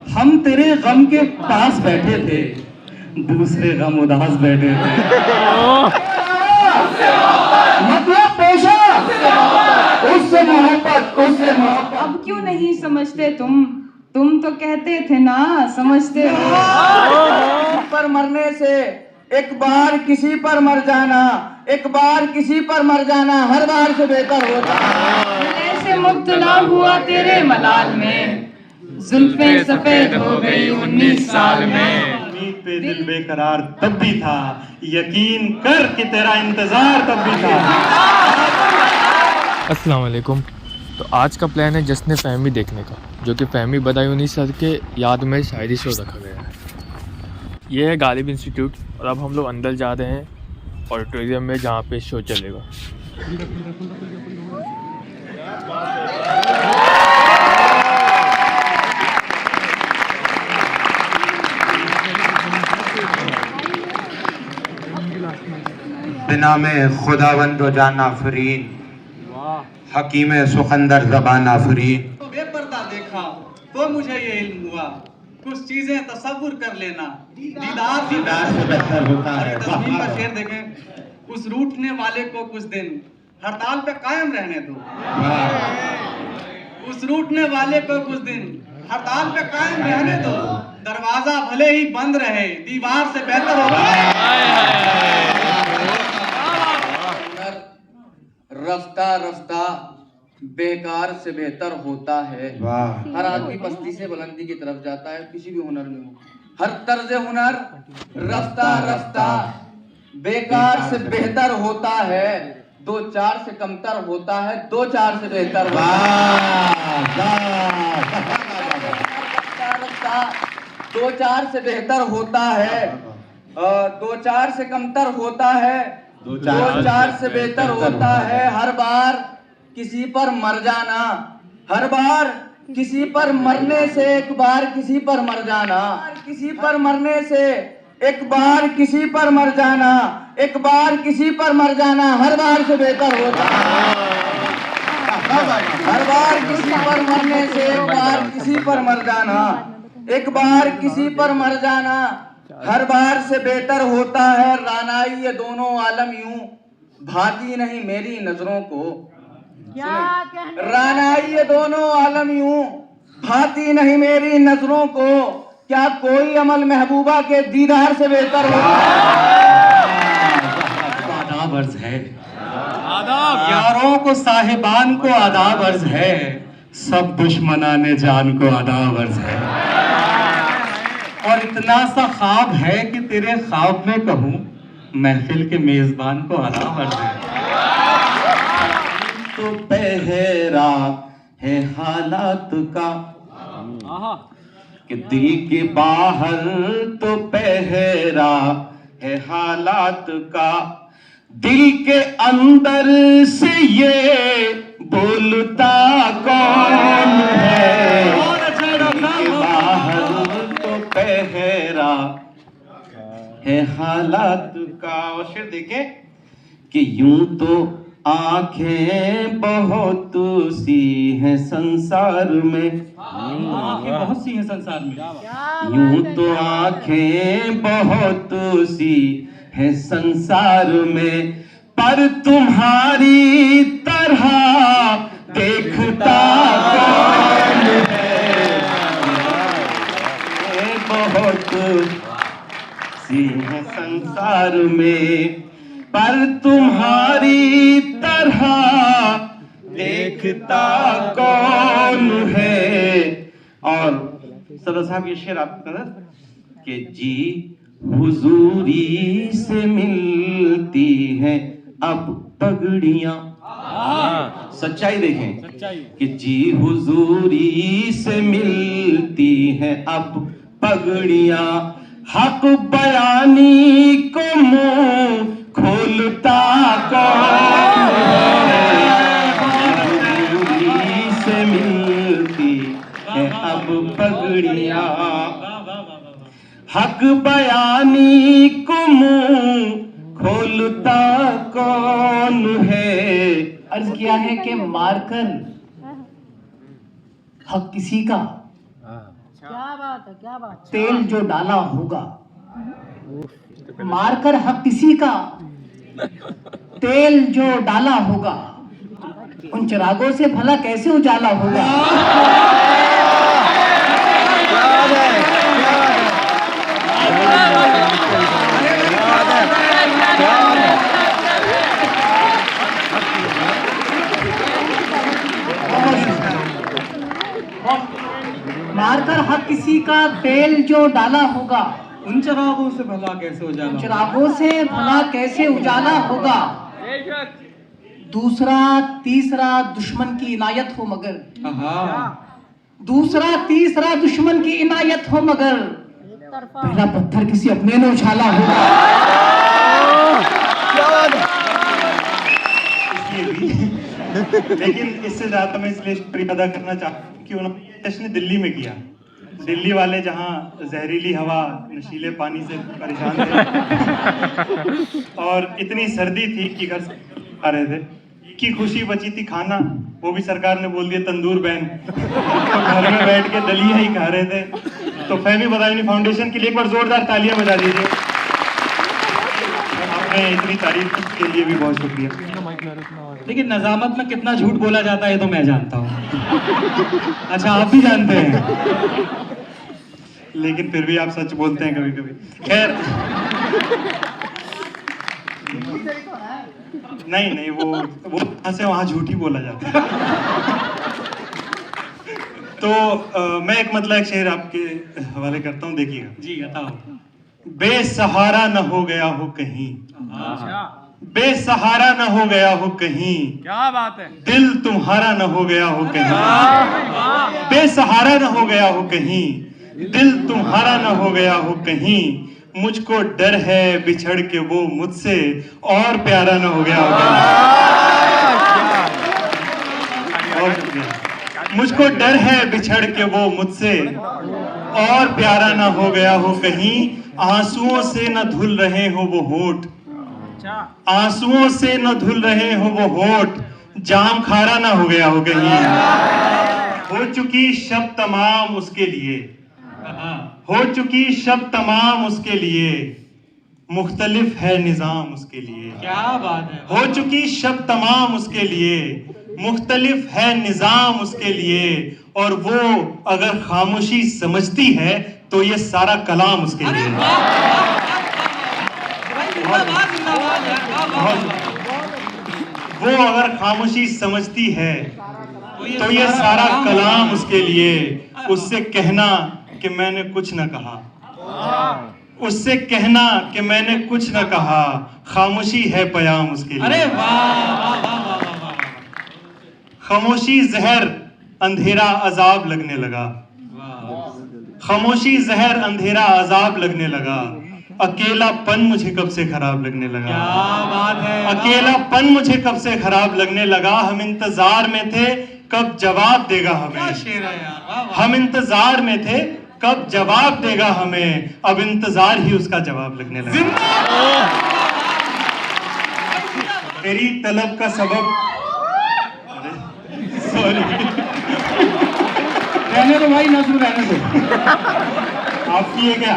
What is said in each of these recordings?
हम तेरे गम के पास बैठे थे, दूसरे गम उदास बैठे थे। मतलब पेशा उससे मोहब्बत, उससे मोहब्बत। अब क्यों नहीं समझते तुम तो कहते थे ना समझते हो। पर मरने से एक बार किसी पर मर जाना, एक बार किसी पर मर जाना हर बार से बेहतर होता है। ऐसे मुब्तला हुआ तेरे मलाल में, जुल्फें सफेद हो गई 19 साल में। उम्मीद पे दिल बेकरार तब भी था, यकीन कर कि तेरा इंतजार तब भी था। अस्सलाम वालेकुम। तो आज का प्लान है जश्न फ़हमी देखने का, जो कि फ़हमी बदायूनी सर के याद में शायरी शो रखा गया है। ये है गालिब इंस्टीट्यूट और अब हम लोग अंदर जा रहे हैं ऑडिटोरियम में जहाँ पे शो चलेगा। बिना में खुदावंद जाना फरीन, हकीम सुखंदर जबान आफरीन। तो बेपर्दा देखा तो मुझे ये इल्म हुआ, कुछ चीजें तसव्वुर कर लेना दीदार से बेहतर होता है। तस्वीर का शेर देखें, उस रूठने वाले को कुछ दिन हड़ताल पे कायम रहने दो। उस रूठने वाले को कुछ दिन हड़ताल पे कायम रहने दो, दरवाजा भले ही बंद रहे दीवार से बेहतर होता है। रफ्ता रफ्ता बेकार से बेहतर होता है। वाह। हर आदमी पस्ती से बुलंदी की तरफ जाता है, किसी भी हुनर में हो। हर तर्ज हुनर रफ्ता रफ्ता बेकार से बेहतर होता है, 2-4 से कमतर होता है, 2-4 से बेहतर होता है। रफ्ता रफ्ता 2-4 से बेहतर होता है, 2-4 से कमतर होता है, 2-4 से बेहतर होता है। हर बार किसी पर मर जाना, हर बार किसी पर मरने से एक बार किसी पर मर जाना, किसी पर मरने से एक बार किसी पर मर जाना, एक बार किसी पर मर जाना हर बार से बेहतर होता है। हर बार किसी पर मरने से एक बार किसी पर मर जाना, एक बार किसी पर मर जाना हर बार से बेहतर होता है। रानाई ये दोनों आलम यूं भाती नहीं मेरी नजरों को, रानाई ये दोनों आलम यूं भाती नहीं मेरी नजरों को, क्या कोई अमल महबूबा के दीदार से बेहतर होता है। आदाब अर्ज है, यारों को साहिबान को आदाब अर्ज है, सब दुश्मनाने जान को आदाब अर्ज है। और इतना सा ख्वाब है कि तेरे ख्वाब में कहूँ महफिल के मेजबान को आदाब अर्ज है। तो पहरा है हालात का कि दिल के बाहर तो पहरा है हालात का, दिल के अंदर से ये बोलता कौन है, दिल के बाहर तो पहरा है हालात का। और शेर देखें कि यूं तो आंखें बहुत सी हैं संसार में, आंखें बहुत सी हैं संसार में, यूं तो आंखें बहुत सी हैं संसार में, पर तुम्हारी तरह देखता कौन है, बहुत सी हैं संसार में, पर तुम्हारी तरह देखता कौन है। और सदर साहब ये शेर आपको नजर कि जी हुजूरी से मिलती हैं अब पगड़ियां, सच्चाई देखें कि जी हुजूरी से मिलती हैं अब पगड़ियां, हक बयानी को मुंह खोलता कौन है, हुजूरी से मिलती है अब पगड़ियां, हक बयानी को मुंह खोलता कौन है। अर्ज किया है कि मारकर हक किसी का तेल जो डाला होगा मारकर हक किसी का, तेल जो डाला होगा उन चिरागों से भला कैसे उजाला होगा। मारकर हक किसी का, तेल जो डाला होगा उन चिरागों से भला कैसे उजाला, चिरागों से भला कैसे उजाला होगा। दूसरा तीसरा दुश्मन की इनायत हो मगर, दूसरा तीसरा दुश्मन की इनायत हो मगर पहला पत्थर किसी अपने ने उछाला होगा। लेकिन इससे ज्यादा मैं इसलिए शुक्रिया अदा करना चाहता हूँ कि उन्होंने जश्न दिल्ली में किया। दिल्ली वाले जहाँ जहरीली हवा नशीले पानी से परेशान थे और इतनी सर्दी थी कि घर से आ रहे थे, की खुशी बची थी खाना, वो भी सरकार ने बोल दिया तंदूर बैन, तो घर में बैठ के दलिया ही खा रहे थे। तो फहमी बदायूनी फाउंडेशन के लिए एक बार जोरदार तालियां बजा दीजिए। आपने इतनी तारीफ के लिए भी बहुत शुक्रिया। देखिए नजामत में कितना झूठ बोला जाता है ये तो मैं जानता हूँ। अच्छा आप भी जानते हैं, लेकिन फिर भी आप सच बोलते हैं कभी कभी। खैर नहीं वो वहां से वहां झूठ ही बोला जाता है। तो मैं एक मतलब एक शेर आपके हवाले करता हूँ, देखिएगा। जी बताओ। बेसहारा न हो गया हो कहीं, बेसहारा न हो गया हो कहीं, क्या बात है, दिल तुम्हारा न हो गया हो कहीं, बेसहारा न हो गया हो कहीं, दिल तुम्हारा न हो गया हो कहीं, मुझको डर है बिछड़ के वो मुझसे और प्यारा न हो गया हो कहीं। मुझको डर है बिछड़ के वो मुझसे और प्यारा न हो गया हो कहीं, आंसुओं से न धुल रहे हो वो होठ, आंसुओं से न धुल रहे हो वो होठ, जाम खारा ना हो गया हो कहीं। हो चुकी शब तमाम उसके लिए, हो चुकी शब तमाम उसके लिए, मुख्तलिफ है निजाम उसके लिए। क्या बात है। हो चुकी शब तमाम उसके लिए, मुख्तलिफ है निजाम उसके लिए, और वो अगर खामोशी समझती है तो ये सारा कलाम उसके लिए। वो अगर खामोशी समझती है तो ये सारा कलाम उसके लिए। उससे कहना कि मैंने कुछ न कहा, उससे कहना कि मैंने कुछ न कहा, खामोशी है पयाम उसके लिए। अरे वाह। खामोशी जहर अंधेरा अजाब लगने लगा, खामोशी जहर अंधेरा अजाब लगने लगा, अकेलापन मुझे कब से खराब लगने लगा। क्या बात है। अकेलापन मुझे कब से खराब लगने लगा, हम इंतजार में थे कब जवाब देगा हमें। शेर है यार। हम इंतजार में थे कब जवाब देगा हमें, अब इंतजार ही उसका जवाब लगने लगा। तेरी तलब का सबब, सॉरी रहने दो भाई, नजर रहने दो। आपकी है क्या?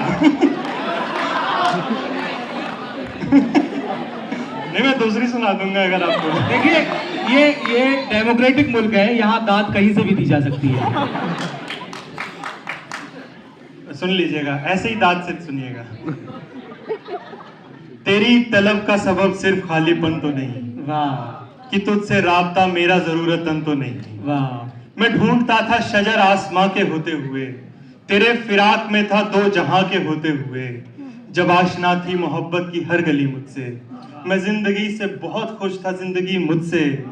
नहीं मैं दूसरी सुना दूंगा अगर आपको। देखिए ये डेमोक्रेटिक मुल्क है, यहाँ दाद कहीं से भी दी जा सकती है। सुन लीजिएगा, ऐसे ही दाद से सुनिएगा। तेरी तलब का सबब सिर्फ खालीपन तो नहीं, वाह, कि तुझसे राब्ता मेरा जरूरतन तो नहीं। वाह। मैं ढूंढता था शजर आसमां के होते हुए, तेरे फिराक में था दो जहां के होते हुए, जब आशना थी मोहब्बत की हर गली मुझसे, मैं जिंदगी से बहुत खुश था जिंदगी मुझसे,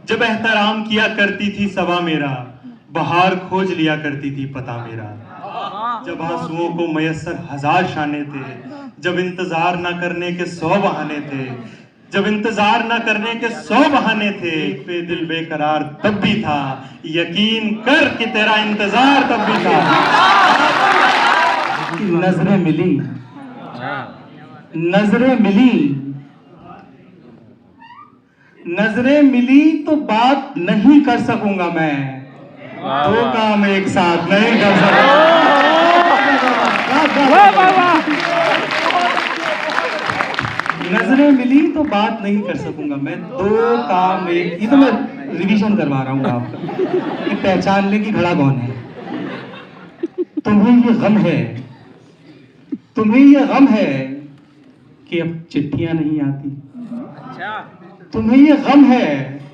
जब एहतराम किया करती थी सबा मेरा, बहार खोज लिया करती थी पता मेरा, जब आंसुओं को मयस्सर हजार शाने थे, जब इंतजार ना करने के 100 बहाने थे, जब इंतजार ना करने के 100 बहाने थे, पे दिल बेकरार तब भी था, यकीन कर कि तेरा इंतजार तब भी था। नजरें मिली, नजरें मिली, नजरें मिली तो बात नहीं कर सकूंगा मैं, दो काम एक साथ नहीं कर सकूंगा। नजरें मिली तो बात नहीं कर सकूंगा मैं, दो काम एक। ये तो मैं रिवीजन करवा रहा हूँ आपका कि पहचान ले कि खड़ा कौन है। तुम्हें ये गम है, तुम्हें ये गम है कि अब चिट्ठियां नहीं आती। तुम्हें ये गम है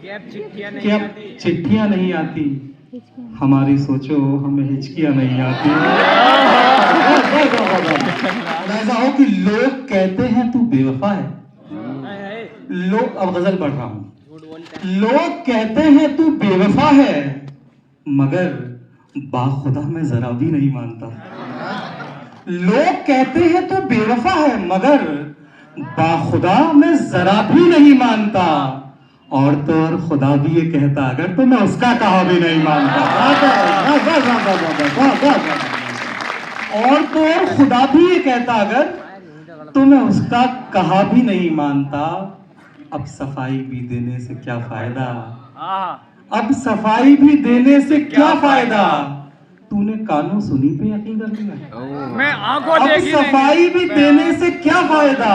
कि अब चिट्ठियां नहीं आती। हमारी सोचो हमें हिचकियां नहीं आती। ऐसा हो कि लोग कहते हैं तू बेवफा है। लोग, अब गजल पढ़ रहा हूं। लोग कहते हैं तू बेवफा है, मगर बाखुदा मैं जरा भी नहीं मानता। लोग कहते हैं तू बेवफा है, मगर बाखुदा मैं जरा भी नहीं मानता। और तो और खुदा भी ये कहता अगर तो मैं उसका कहा भी नहीं मानता। और तो और खुदा भी ये कहता अगर तो मैं उसका कहा भी नहीं मानता। अब सफाई भी देने से क्या फायदा, अब सफाई भी देने से क्या फायदा। तूने कानों सुनी पे यकीन कर लिया, मैं आंखों अब देखी सफाई भी देने से क्या फायदा।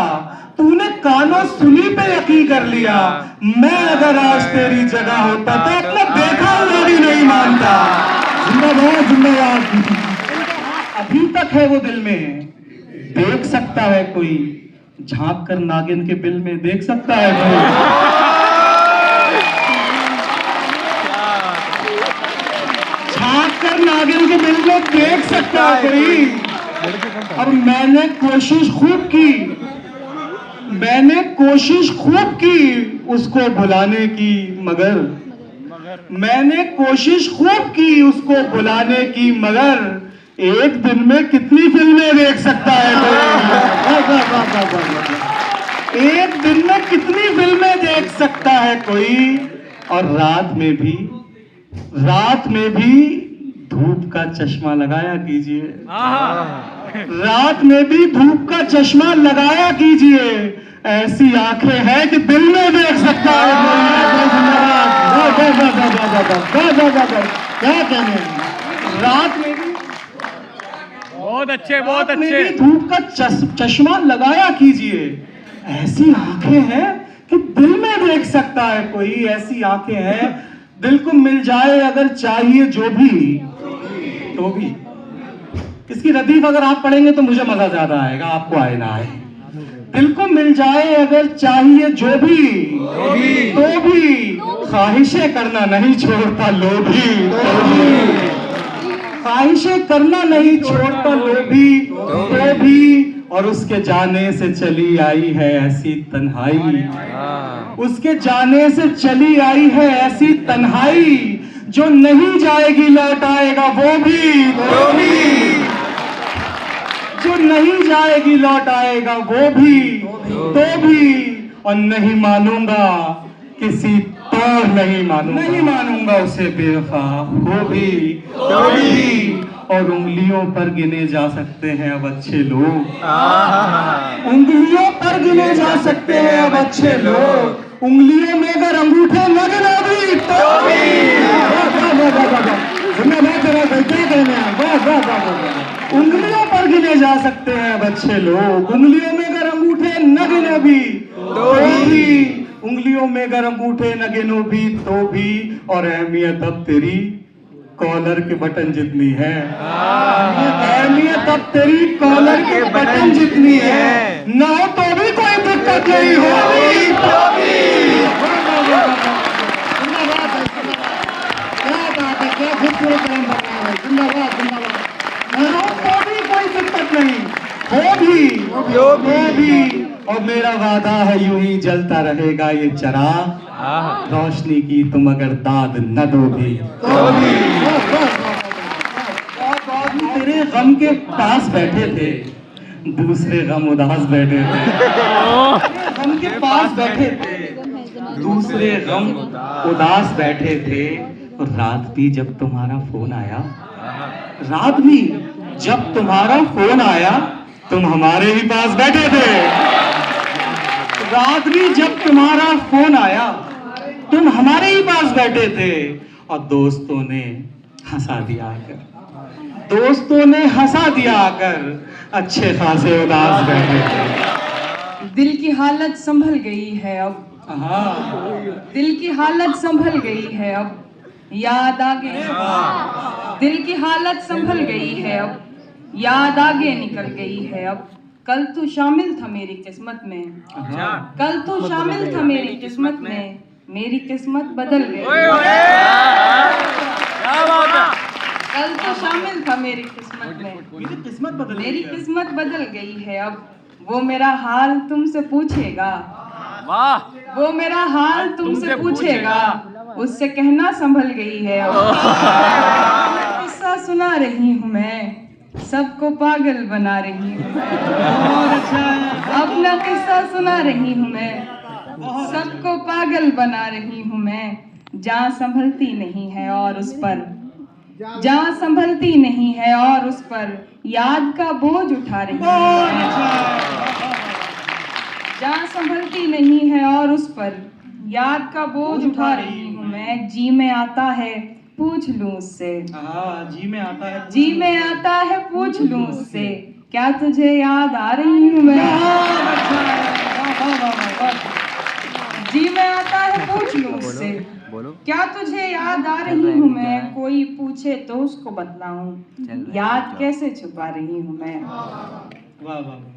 तूने कानों सुनी पे यकीन कर लिया। मैं अगर आज तेरी जगह होता तो अपना देखा हुआ भी नहीं मानता। जिंदाबाद जिंदाबाद। अभी तक है वो दिल में, देख सकता है कोई, झांक कर नागिन के बिल में देख सकता है कोई। झांक कर नागिन के बिल में देख सकता है कोई। और मैंने कोशिश खूब की, मैंने कोशिश खूब की उसको भुलाने की, मगर मैंने कोशिश खूब की उसको भुलाने की, मगर एक दिन में कितनी फिल्में देख सकता है कोई। एक दिन में कितनी फिल्में देख सकता है कोई। और रात में भी धूप का चश्मा लगाया कीजिए। रात में भी धूप का चश्मा लगाया कीजिए। ऐसी आंखें हैं कि दिल में देख सकता है। क्या कहने, रात में भी, बहुत अच्छे धूप का चश्मा लगाया कीजिए। ऐसी आंखें हैं कि दिल में देख सकता है कोई। ऐसी आंखें हैं दिल को मिल जाए अगर चाहिए जो भी तो भी। इसकी रदीफ अगर आप पढ़ेंगे तो मुझे मजा ज्यादा आएगा, आपको आए ना आए। दिल को मिल जाए अगर चाहिए जो भी तो भी, ख्वाहिशें करना नहीं छोड़ता लोभी तो भी, ख्वाहिशें करना नहीं छोड़ता लोभी तो भी। और उसके जाने से चली आई है ऐसी तन्हाई, उसके जाने से चली आई है ऐसी तन्हाई, जो नहीं जाएगी लौट आएगा वो भी जो नहीं जाएगी लौट आएगा वो भी तो भी। और नहीं मानूंगा किसी तौर, नहीं मानूंगा उसे बेवफा हो भी तो भी। और उंगलियों पर गिने जा सकते हैं अब अच्छे लोग, उंगलियों पर गिने जा सकते हैं अब अच्छे लोग। उंगलियों में अगर अंगूठे न गिना भी तो भी। उंगलियों पर गिने जा सकते हैं अब अच्छे लोग। उंगलियों में अगर अंगूठे न गिने भी तो भी, उंगलियों में अगर अंगूठे न गिनो भी तो भी। और अहमियत अब तेरी कॉलर के बटन जितनी है, अहमियत अब तेरी कॉलर के बटन जितनी है। ना हो तो भी कोई दिक्कत नहीं होगी तो भी। क्या खूबसूरत काम बताया है। जिंदाबाद जिंदाबाद। ना हो तो भी कोई दिक्कत नहीं हो भी। और मेरा वादा है यूं ही जलता रहेगा ये चिराग, रोशनी की तुम अगर दाद न दो भी तो भी। तेरे गम के पास बैठे थे, दूसरे गम उदास बैठे थे। गम के पास बैठे थे, दूसरे गम उदास बैठे थे। और रात भी जब तुम्हारा फोन आया, रात भी जब तुम्हारा फोन आया, तुम हमारे ही पास बैठे थे। रात भी जब तुम्हारा फोन आया, तुम हमारे ही पास बैठे थे। और दोस्तों ने हंसा दिया आकर, दोस्तों ने हंसा दिया आकर, अच्छे खासे उदास बैठे थे। दिल की हालत संभल गई है अब, दिल की हालत संभल गई है अब, याद आगे, दिल की हालत संभल गई है अब, याद आगे निकल गई है अब। कल तू शामिल था मेरी किस्मत में, कल तू शामिल था मेरी किस्मत में, मेरी किस्मत बदल गई। कल तो शामिल था मेरी किस्मत में, मेरी किस्मत बदल गई है अब। वो मेरा हाल तुमसे पूछेगा, वो मेरा हाल तुमसे पूछेगा, उससे कहना संभल गई है अब। किस्सा सुना रही हूँ मैं, सबको पागल बना रही हूँ मैं। अपना किस्सा सुना रही हूँ मैं, सबको पागल बना रही हूँ मैं। जहाँ संभलती नहीं है और उस पर, जहाँ संभलती नहीं है और उस पर याद का बोझ उठा रही हूँ। जहाँ संभलती नहीं है और उस पर याद का बोझ उठा रही हूँ मैं। जी में आता है पूछ लूं उससे, जी में आता है, जी में आता है पूछ लूं उससे, क्या तुझे याद आ रही हूँ मैं। जी में आता है पूछ लूं उससे, क्या तुझे याद आ रही हूँ मैं। कोई पूछे तो उसको बतलाऊं, याद कैसे छुपा रही हूँ मैं।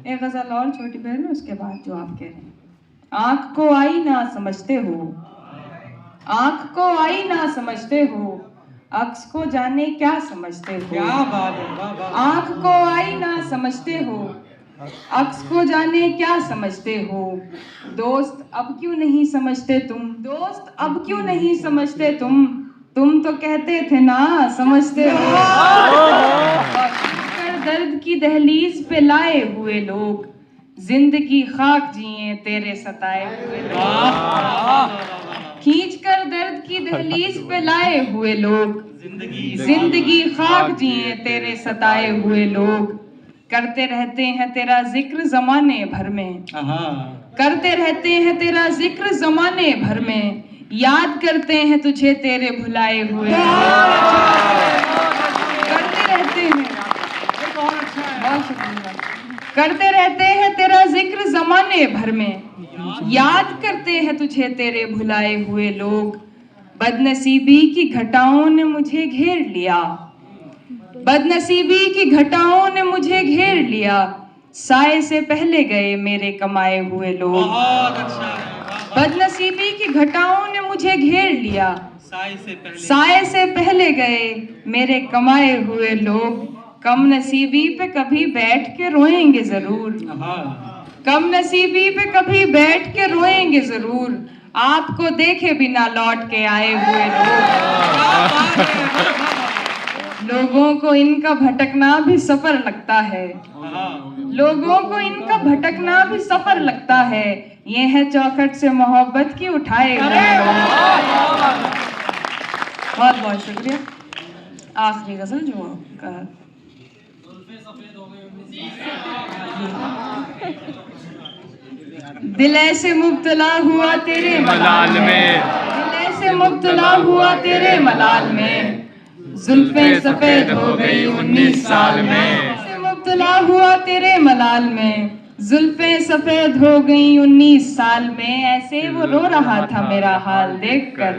एक गजल और छोटी बहन, उसके बाद जो आप कह रहे हैं। आंख को आई ना समझते हो, आंख को आई ना समझते हो, अक्स को जाने क्या समझते हो। क्या बात है, वाह वाह। आंख को आई ना समझते हो, अक्स को जाने क्या समझते हो। दोस्त अब क्यों नहीं समझते तुम, दोस्त अब क्यों नहीं समझते तुम तो कहते थे ना समझते हो। दर्द की दहलीज पे लाए हुए लोग, जिंदगी खाक जिए तेरे सताए हुए लोग। खींच कर दर्द की दहलीज पे लाए हुए लोग, जिंदगी खाक जिए तेरे सताए हुए लोग। करते रहते हैं तेरा जिक्र जमाने भर में, करते रहते हैं तेरा जिक्र जमाने भर में, याद करते हैं तुझे तेरे भुलाए हुए। करते रहते हैं, बहुत शुक्रिया। करते रहते हैं तेरा जिक्र जमाने भर में, याद करते हैं तुझे तेरे भुलाए हुए लोग। बदनसीबी की घटाओं ने मुझे घेर लिया, बदनसीबी की घटाओं ने मुझे घेर लिया, साए से पहले गए मेरे कमाए हुए लोग। बदनसीबी की घटाओं ने मुझे घेर लिया, साए से पहले गए मेरे कमाए हुए लोग। कम नसीबी पे कभी बैठ के रोएंगे जरूर, कम नसीबी पे कभी बैठ के रोएंगे जरूर, आपको देखे बिना लौट के आए हुए लोग। लोगों को इनका भटकना भी सफर लगता है, लोगों को इनका भटकना भी सफर लगता है, ये है चौखट से मोहब्बत की उठाए हुए लोग। बहुत बहुत शुक्रिया। आखिरी गजल जो दिल ऐसे मुब्तला हुआ तेरे मलाल में, दिल ऐसे मुब्तला हुआ तेरे मलाल में, जुल्फें सफेद हो गई 19 साल में। ऐसे मुब्तला हुआ तेरे मलाल में, जुल्फें सफेद हो गई 19 साल में। ऐसे वो रो रहा था मेरा हाल देखकर,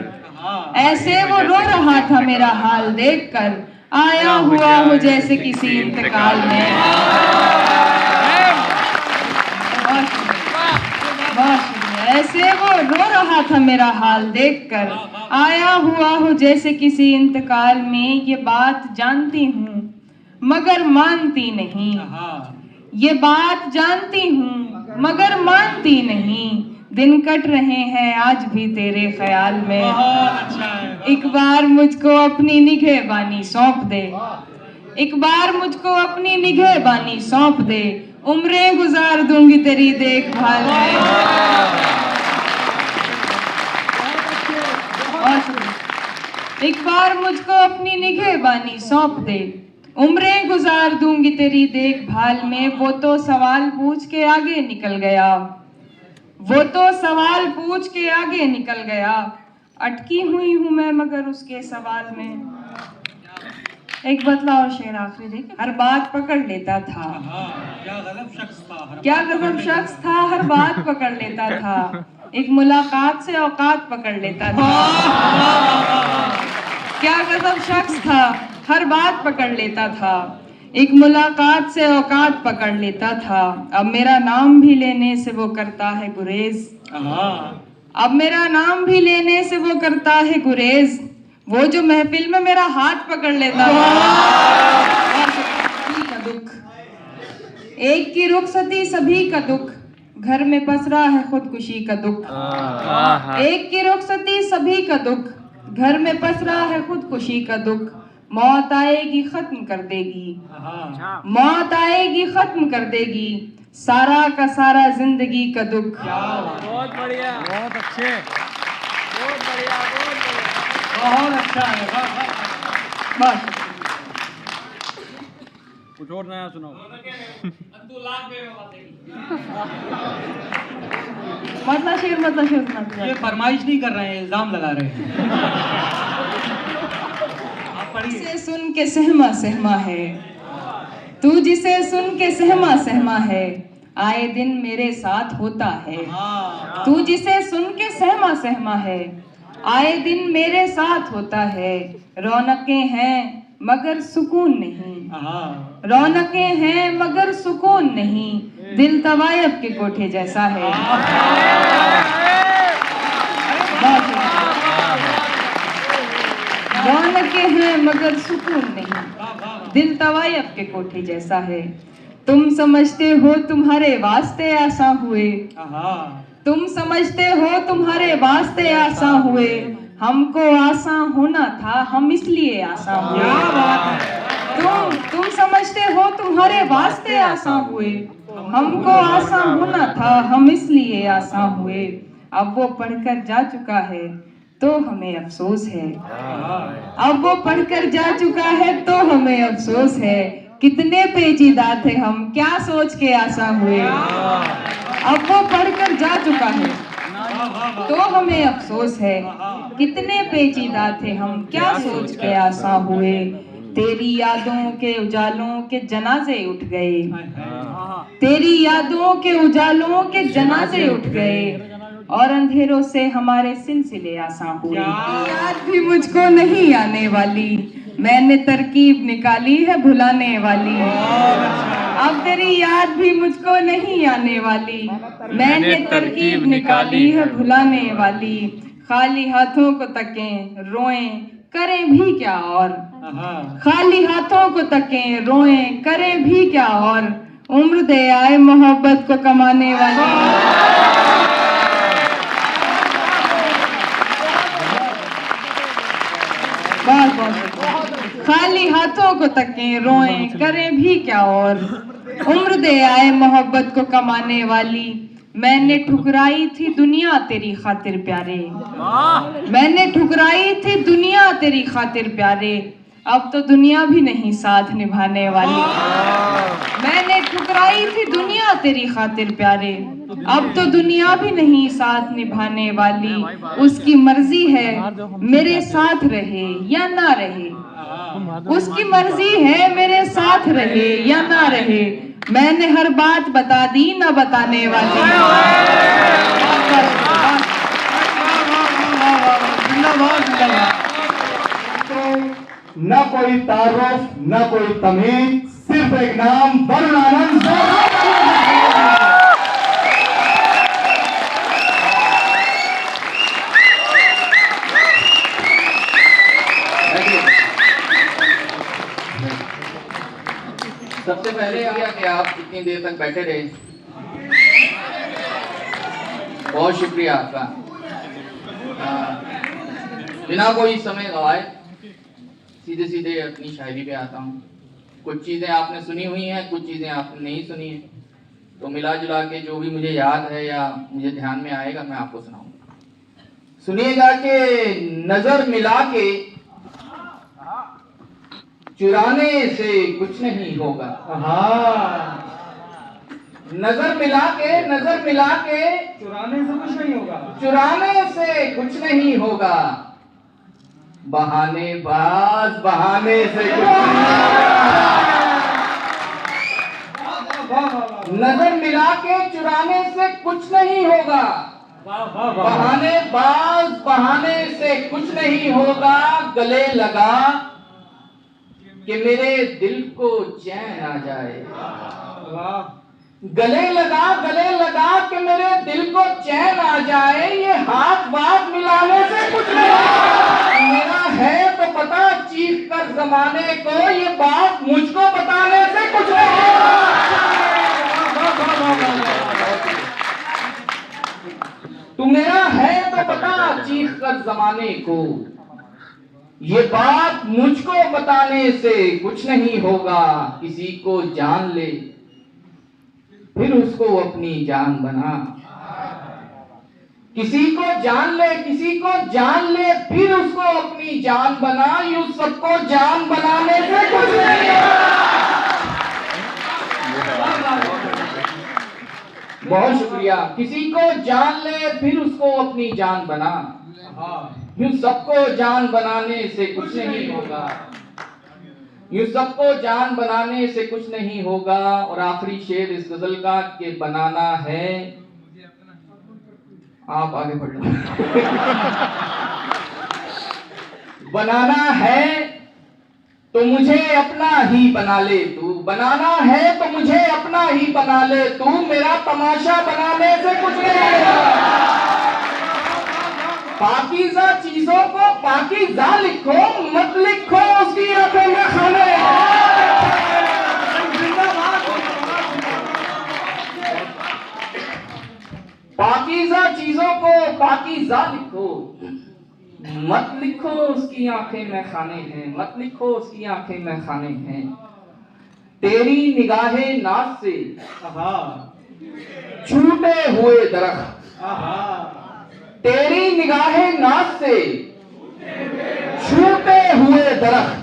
ऐसे वो रो रहा था मेरा हाल देखकर, आया हुआ हो जैसे किसी इंतकाल में। ऐसे वो रो रहा था मेरा हाल देखकर, आया हुआ हो जैसे किसी इंतकाल में। ये बात जानती हूँ मगर मानती नहीं, ये बात जानती हूँ मगर मानती नहीं, दिन कट रहे हैं आज भी तेरे ख्याल में। एक बार मुझको अपनी निगहबानी सौंप दे, एक बार मुझको अपनी निगहबानी सौंप दे, उम्रें गुजार दूंगी तेरी देखभाल में। एक बार मुझको अपनी निगहबानी सौंप दे, उम्रें गुजार दूंगी तेरी देखभाल में। वो तो सवाल पूछ के आगे निकल गया, वो तो सवाल पूछ के आगे निकल गया, अटकी हुई हूं मैं मगर उसके सवाल में। एक बदला और शेर आखिरी देखे। हर बात पकड़ लेता था, क्या गजब शख्स था, क्या गजब शख्स था, हर बात पकड़ लेता था। एक मुलाकात से औकात पकड़ लेता था। क्या गजब शख्स था, हर बात पकड़ लेता था। एक मुलाकात से औकात पकड़ लेता था। अब मेरा नाम भी लेने से वो करता है गुरेज। अब मेरा नाम भी लेने से वो करता है गुरेज। वो जो महफिल में मेरा हाथ पकड़ लेता था। सभी का दुख, एक की रुखसती सभी का दुख, घर में पसरा है खुदकुशी का दुख। एक की रुखसती सभी का दुख, घर में पसरा है खुदकुशी का दुख। मौत आएगी खत्म कर देगी, मौत आएगी खत्म कर देगी सारा का सारा जिंदगी का दुख। बहुत बढ़िया, बहुत अच्छे, बहुत बढ़िया, बहुत अच्छा है। बस कुछ और नया सुनाओ। मतलब शेर सुना। ये फरमाइश नहीं कर रहे हैं, इल्जाम लगा रहे हैं। आप पढ़िए। जिसे सुन के सहमा सहमा है, तू जिसे सुन के सहमा सहमा है, आए दिन मेरे साथ होता है। तू जिसे सुन के सहमा सहमा है, आए दिन मेरे साथ होता है। रौनकें हैं मगर सुकून नहीं, रौनकें हैं मगर सुकून नहीं, दिल तवायब के कोठे जैसा है। रौनकें हैं मगर सुकून नहीं, दिल तवायब के कोठे जैसा है। तुम समझते हो तुम्हारे वास्ते आसा हुए, तुम समझते हो तुम्हारे वास्ते आसा हुए, हमको आसान होना था हम इसलिए आसान हुए। तुम समझते हो तुम्हारे वास्ते आसान हुए, हमको आसान होना था हम इसलिए आसान हुए। अब वो पढ़कर जा चुका है तो हमें अफसोस है, अब वो पढ़कर जा चुका है तो हमें अफसोस है। कितने पेचीदा थे हम, क्या सोच के आसान हुए। अब वो पढ़कर जा चुका है तो हमें अफसोस है, कितने पेचीदा थे हम, क्या सोच के आसान हुए। तेरी यादों के उजालों के जनाजे उठ गए, तेरी यादों के उजालों के जनाजे उठ गए, और अंधेरों से हमारे सिलसिले आसान हुए। याद भी मुझको नहीं आने वाली, मैंने तरकीब निकाली है भुलाने वाली। अब तेरी याद भी मुझको नहीं आने वाली, मैंने तरकीब निकाली है भुलाने वाली। खाली हाथों को तकें रोएं करें भी क्या और, खाली हाथों को तकें रोएं करें भी क्या और, उम्र दे आए मोहब्बत को कमाने वाली। खाली हाथों को तकें रोएं करें भी क्या और, उम्र दे आए मोहब्बत को कमाने वाली। मैंने ठुकराई थी दुनिया तेरी खातिर प्यारे, मैंने ठुकराई थी दुनिया तेरी खातिर प्यारे, अब तो दुनिया भी नहीं साथ निभाने वाली। मैंने ठुकराई थी दुनिया तेरी खातिर प्यारे, अब तो दुनिया भी नहीं साथ निभाने वाली। उसकी मर्जी है मेरे साथ रहे या ना रहे, उसकी मर्जी है मेरे साथ रहे या ना रहे, मैंने हर बात बता दी ना बताने वाली। न कोई तारुफ न कोई तमीज, सिर्फ एक नाम वरुण आनंद। सबसे पहले किया कि आप इतनी देर तक बैठे रहे, बहुत शुक्रिया आपका। बिना कोई समय गवाए सीधे सीधे अपनी शायरी पे आता हूँ। कुछ चीज़ें आपने सुनी हुई हैं, कुछ चीज़ें आपने नहीं सुनी हैं, तो मिला जुला के जो भी मुझे याद है या मुझे ध्यान में आएगा मैं आपको सुनाऊंगा। सुनिएगा कि नजर मिला के चुराने से कुछ नहीं होगा। नजर मिला के चुराने से कुछ नहीं होगा, चुराने से कुछ नहीं होगा, बहानेबाज, बहाने से कुछ नजर मिला के चुराने से कुछ नहीं होगा। बहानेबाज, बहाने से कुछ नहीं होगा। गले लगा कि मेरे दिल को चैन आ जाए। गले लगा कि मेरे दिल को चैन आ जाए। ये हाथ बात मिलाने से कुछ नहीं। मेरा है तो पता चीख कर जमाने को, ये बात मुझको बताने से कुछ नहीं। तू मेरा है तो पता चीख कर जमाने को, ये बात मुझको बताने से कुछ नहीं होगा। किसी को जान ले फिर उसको अपनी जान बना। किसी को जान ले, किसी को जान ले फिर उसको अपनी जान बना। यूं सबको जान बनाने से कुछ नहीं होगा। बहुत शुक्रिया। किसी को जान ले फिर उसको अपनी जान बना। यूं सबको जान बनाने से कुछ नहीं होगा। यूं सबको जान बनाने से कुछ नहीं होगा। और आखिरी शेर इस गजल का कि बनाना है, आप आगे बढ़ लो। बनाना है तो मुझे अपना ही बना ले तू। बनाना है तो मुझे अपना ही बना ले तू। मेरा तमाशा बनाने से कुछ नहीं होगा। पाकीज़ा चीजों को पाकीज़ा लिखो, मत लिखो उसकी आंखें में खाने। पाकीज़ा चीजों को पाकीज़ा लिखो, मत लिखो उसकी आंखें में खाने हैं। मत लिखो उसकी आंखें में खाने हैं। तेरी निगाहे नाज से छूटे हुए दरख्त, तेरी निगाहें नाज से छूटे हुए दरख्त,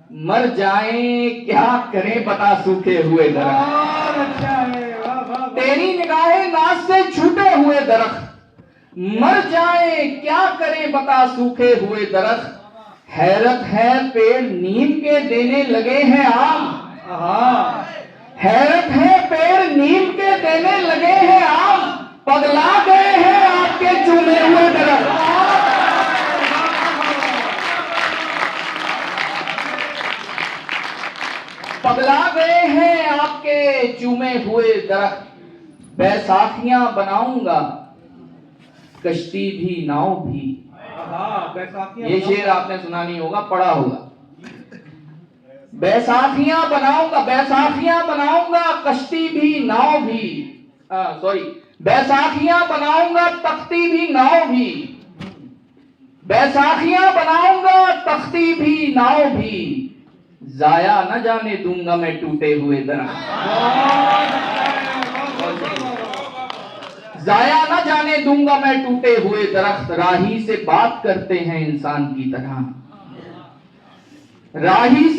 मर जाएं क्या करें बता सूखे हुए दरख्त। तेरी निगाहें नाज से छूटे हुए दरख्त, मर जाएं क्या करें बता सूखे हुए दरख्त। हैरत है पेड़ नीम के देने लगे हैं आम। हैरत है पेड़ नीम के देने लगे हैं आम। पगला गए हैं आपके चूमे हुए दरख्त। पगला गए हैं आपके चूमे हुए दरख्त। बैसाखियां बनाऊंगा कश्ती भी नाव भी। ये शेर आपने सुना नहीं होगा, पढ़ा होगा। बैसाखियां बनाऊंगा कश्ती भी नाव भी। सॉरी, बैसाखियां बनाऊंगा तख्ती भी नाव भी। बैसाखियां बनाऊंगा तख्ती भी नाव भी। जाया न जाने दूंगा मैं टूटे हुए दरख्त। जाया न जाने दूंगा मैं टूटे हुए दरख्त। राही से बात करते हैं इंसान की तरह। राही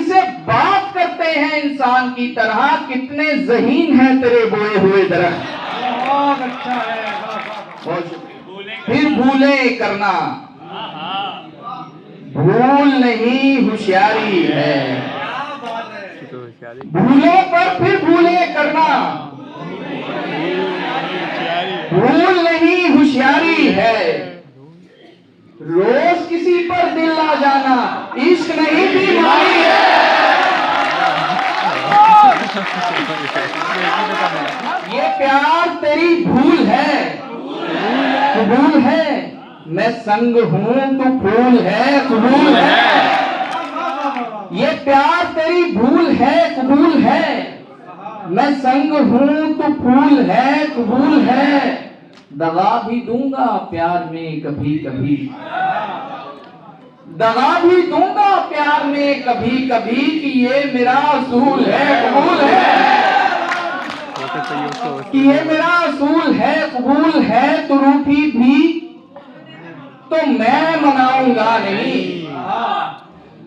से बात करते हैं इंसान की तरह। कितने ज़हीन हैं तेरे बोए हुए दरख्त। बहुत अच्छा है, बहुत शुक्रिया। फिर भूले करना, भूल नहीं होशियारी है। भूलों पर फिर भूले करना, भूल नहीं होशियारी है। रोज किसी पर दिल आ जाना इश्क नहीं बीमारी है। ये प्यार तेरी भूल है, कबूल है। मैं संग हूं तू फूल है, कबूल है। ये प्यार तेरी भूल है, कबूल है। मैं संग हूं तू फूल है, कबूल है। दगा भी दूंगा प्यार में कभी कभी। दगा भी दूंगा प्यार में कभी कभी कि ये मेरा असूल है, कबूल है। कि ये मेरा असूल है, कबूल है। तो रूठी भी तो मैं मनाऊंगा नहीं।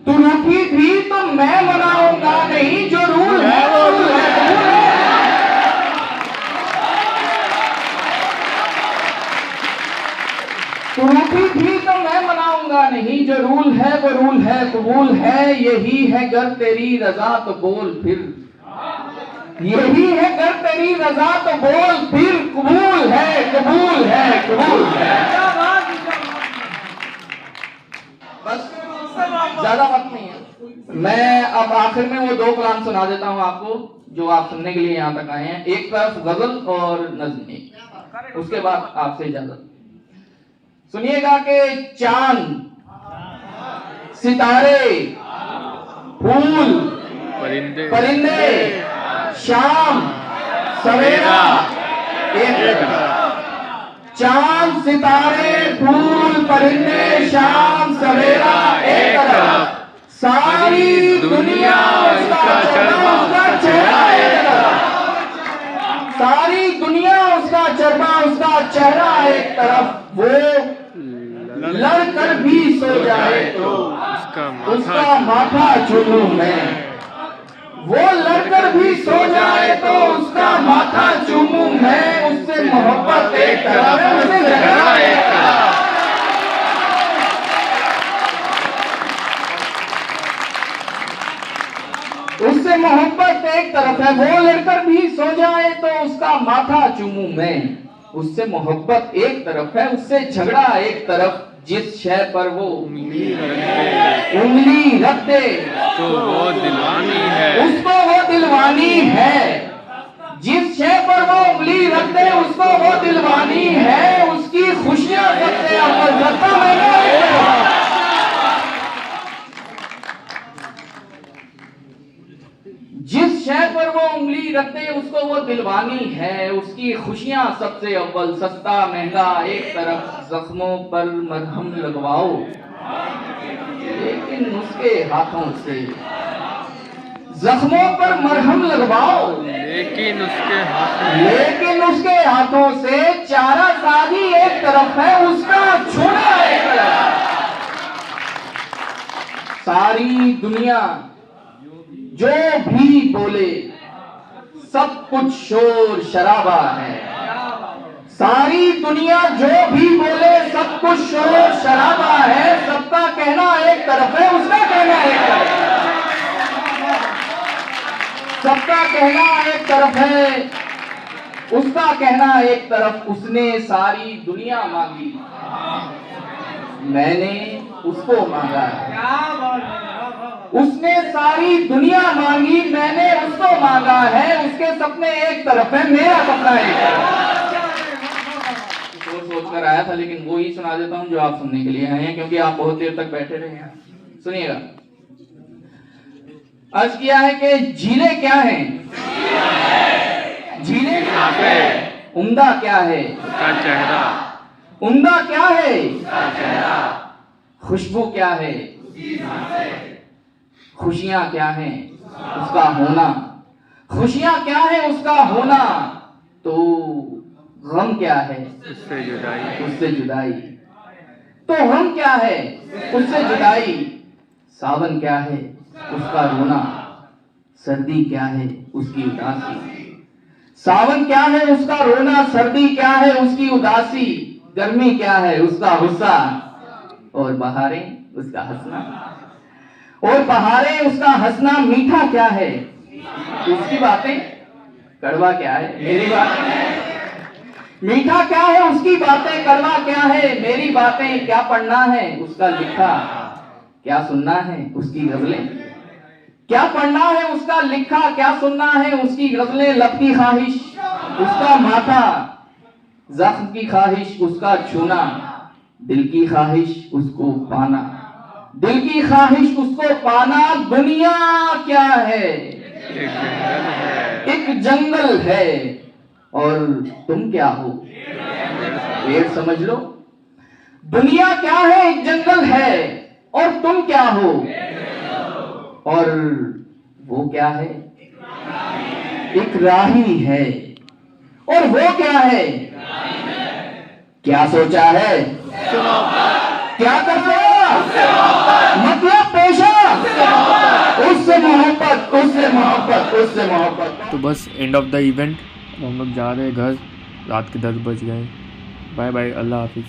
तू रूठी भी तो मैं मनाऊंगा नहीं। जो रूल है वो रूल है, कबूल है। तू रूठी भी तो मैं मनाऊंगा नहीं। वो रूल है कबूल है, यही है गर तेरी रजा तो बोल फिर, यही है गर तेरी रजा तो बोल फिर, कबूल है कबूल है कबूल है। बस ज्यादा वक्त नहीं है। मैं अब आखिर में वो 2 कलाम सुना देता हूँ आपको जो आप सुनने के लिए यहाँ तक आए हैं। एक तरफ गजल और नज़्म, उसके बाद आपसे इजाजत। सुनिएगा कि चांद, सितारे, फूल, परिंदे, शाम सवेरा एक तरफ। चांद, सितारे, फूल, परिंदे, शाम सवेरा एक तरफ। सारी दुनिया उसका चरबा उसका चेहरा एक तरफ। सारी दुनिया उसका चरबा उसका चेहरा एक तरफ। वो लड़कर भी सो जाए तो उसका माथा चूमूं मैं, वो लड़कर भी सो जाए तो उसका माथा चूमूं मैं। उससे मोहब्बत एक तरफ, उससे झगड़ा एक तरफ। उससे मोहब्बत एक तरफ है, वो लड़कर भी सो जाए तो उसका माथा चूमूं मैं। उससे मोहब्बत एक तरफ है, उससे झगड़ा एक तरफ। जिस शय पर वो उंगली रख दे तो वो दिलवानी है, उसको वो दिलवानी है। जिस शय पर वो उंगली रख दे उसको वो दिलवानी है। उसकी खुशियां सबसे अव्वल सत्ता में। जिस शय पर वो उंगली रख दे उसको वो दिलवानी है। उसकी खुशियां सबसे अव्वल, सस्ता महंगा एक तरफ। जख्मों पर मरहम लगवाओ लेकिन उसके हाथों से, जख्मों पर मरहम लगवाओ लेकिन उसके हाथों से। चारा साजी एक तरफ है, उसका छूना एक तरफ। सारी दुनिया जो भी बोले सब कुछ शोर शराबा है। सारी दुनिया जो भी बोले सब कुछ शोर शराबा है। सबका कहना एक तरफ है, उसका कहना एक तरफ। सबका कहना एक तरफ है, उसका कहना एक तरफ। उसने सारी दुनिया मांगी, मैंने उसको मांगा। उसने सारी दुनिया मांगी, मैंने उसको मांगा है। उसके सपने एक तरफ है, मेरा सपना एक तरफ। सोच कर आया था लेकिन वो ही सुना देता हूँ जो आप सुनने के लिए आए हैं, क्योंकि आप बहुत देर तक बैठे रहे हैं। सुनिएगा। अर्ज किया है कि झीलें क्या हैं? झीलें क्या है? उम्दा क्या है? उसका चेहरा। उम्दा क्या है? उसका चेहरा। खुशबू क्या है? खुशियां क्या हैं? उसका होना। खुशियां क्या है? उसका होना। तो गम क्या है? उससे जुदाई। उससे जुदाई। तो गम क्या है? उससे जुदाई। सावन क्या है? उसका रोना। सर्दी क्या है? उसकी उदासी। सावन क्या है? उसका रोना। सर्दी क्या है? उसकी उदासी। गर्मी क्या है? उसका गुस्सा। और बहारें उसका हंसना। और बहारें उसका हंसना। मीठा क्या है? उसकी बातें। कड़वा क्या है? मेरी बातें। मीठा क्या है? उसकी बातें। कड़वा क्या है? मेरी बातें। क्या पढ़ना है? उसका लिखा। क्या सुनना है? उसकी गजलें। क्या पढ़ना है? उसका लिखा। क्या सुनना है? उसकी गजलें। लब की ख्वाहिश उसका माथा। जख्म की ख्वाहिश उसका छूना। दिल की ख्वाहिश उसको पाना। दिल की ख्वाहिश उसको पाना। दुनिया क्या है? एक जंगल है। और तुम क्या हो? पेड़ समझ लो। दुनिया क्या है? एक जंगल है। और तुम क्या हो? और वो क्या है? एक राही है। और वो क्या है? क्या सोचा है? क्या करते हो? मतलब पेशा। उससे मोहब्बत, उससे मोहब्बत, उससे मोहब्बत। तो बस एंड ऑफ द इवेंट। हम लोग जा रहे हैं घर। रात के 10 बज गए। बाय बाय, अल्लाह हाफिज़।